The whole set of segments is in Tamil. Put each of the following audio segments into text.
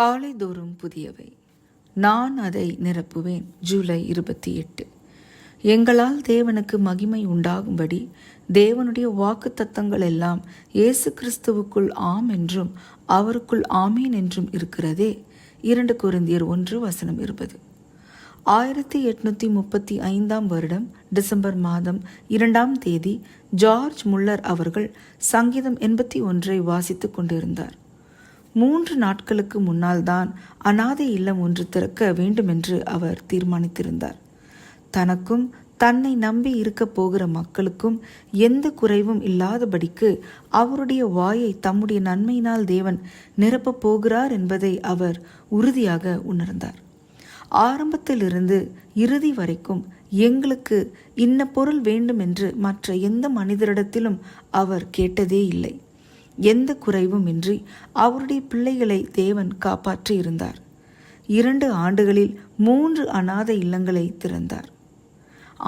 காலைதோறும் புதியவை. நான் அதை நிரப்புவேன். ஜூலை 28. எங்களால் தேவனுக்கு மகிமை உண்டாகும்படி தேவனுடைய வாக்குத்தத்தங்கள் எல்லாம் இயேசு கிறிஸ்துவுக்குள் ஆம் என்றும் அவருக்குள் ஆமீன் என்றும் இருக்கிறதே. 2 கொரிந்தியர் 1:20. 1835 வருடம் டிசம்பர் மாதம் 2ஆம் தேதி ஜார்ஜ் முல்லர் அவர்கள் சங்கீதம் 81 வாசித்துக் கொண்டிருந்தார். 3 நாட்களுக்கு முன்னால் தான் அனாதை இல்லம் ஒன்று திறக்க வேண்டுமென்று அவர் தீர்மானித்திருந்தார். தனக்கும் தன்னை நம்பி இருக்க போகிற மக்களுக்கும் எந்த குறைவும் இல்லாதபடிக்கு அவருடைய வாயை தம்முடைய நன்மையினால் தேவன் நிரப்பப் போகிறார் என்பதை அவர் உறுதியாக உணர்ந்தார். ஆரம்பத்திலிருந்து இறுதி வரைக்கும் எங்களுக்கு இன்ன பொருள் வேண்டும் என்று மற்ற எந்த மனிதரிடத்திலும் அவர் கேட்டதே இல்லை. எந்த குறைவும் இன்றி அவருடைய பிள்ளைகளை தேவன் காப்பாற்றி இருந்தார். 2 ஆண்டுகளில் 3 அநாதை இல்லங்களை திறந்தார்.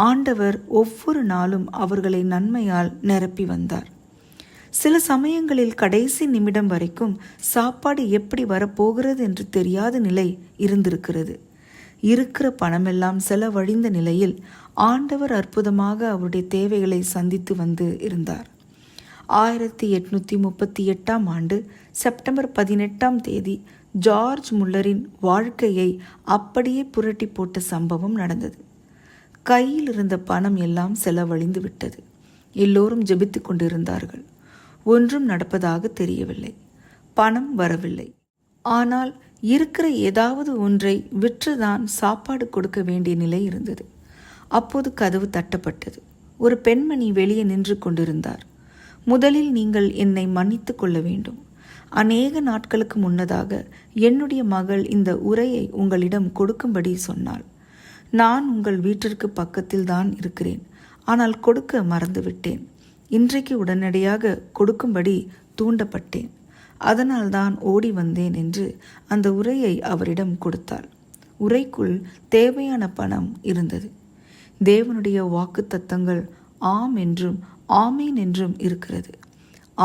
ஆண்டவர் ஒவ்வொரு நாளும் அவர்களை நன்மையால் நிரப்பி வந்தார். சில சமயங்களில் கடைசி நிமிடம் வரைக்கும் சாப்பாடு எப்படி வரப்போகிறது என்று தெரியாத நிலை இருந்திருக்கிறது. இருக்கிற பணமெல்லாம் செலவழிந்த நிலையில் ஆண்டவர் அற்புதமாக அவருடைய தேவைகளை சந்தித்து வந்து இருந்தார். 1838ஆம் ஆண்டு செப்டம்பர் 18ஆம் தேதி ஜார்ஜ் முல்லரின் வாழ்க்கையை அப்படியே புரட்டி போட்ட சம்பவம் நடந்தது. கையில் இருந்த பணம் எல்லாம் செலவழிந்து விட்டது. எல்லோரும் ஜெபித்து கொண்டிருந்தார்கள். ஒன்றும் நடப்பதாக தெரியவில்லை. பணம் வரவில்லை. ஆனால் இருக்கிற ஏதாவது ஒன்றை விற்றுதான் சாப்பாடு கொடுக்க வேண்டிய நிலை இருந்தது. அப்போது கதவு தட்டப்பட்டது. ஒரு பெண்மணி வெளியே நின்று கொண்டிருந்தார். முதலில் நீங்கள் என்னை மன்னித்து கொள்ள வேண்டும். அநேக நாட்களுக்கு முன்னதாக என்னுடைய மகள் இந்த உரையை உங்களிடம் கொடுக்கும்படி சொன்னாள். நான் உங்கள் வீட்டிற்கு பக்கத்தில் தான் இருக்கிறேன். ஆனால் கொடுக்க மறந்துவிட்டேன். இன்றைக்கு உடனடியாக கொடுக்கும்படி தூண்டப்பட்டேன். அதனால்தான் ஓடி வந்தேன் என்று அந்த உரையை அவரிடம் கொடுத்தாள். உரைக்குள் தேவையான பணம் இருந்தது. தேவனுடைய வாக்குத்தத்தங்கள் ஆம் என்றும் ஆமீன் என்றும் இருக்கிறது.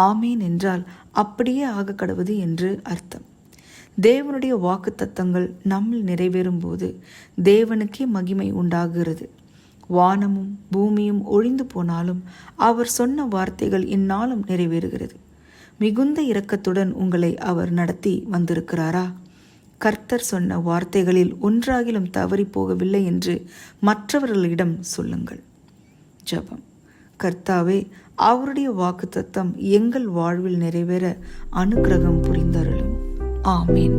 ஆமீன் என்றால் அப்படியே ஆக கடவுது என்று அர்த்தம். தேவனுடைய வாக்குத்தத்தங்கள் நம்மில் நிறைவேறும் போது தேவனுக்கே மகிமை உண்டாகிறது. வானமும் பூமியும் ஒழிந்து போனாலும் அவர் சொன்ன வார்த்தைகள் இந்நாளும் நிறைவேறுகிறது. மிகுந்த இரக்கத்துடன் உங்களை அவர் நடத்தி வந்திருக்கிறாரா? கர்த்தர் சொன்ன வார்த்தைகளில் ஒன்றாகிலும் தவறி போகவில்லை என்று மற்றவர்களிடம் சொல்லுங்கள். ஜெபம். கர்த்தாவே, அவருடைய வாக்குத்தத்தம் எங்கள் வாழ்வில் நிறைவேற அனுக்கிரகம் புரிந்தருளும். ஆமீன்.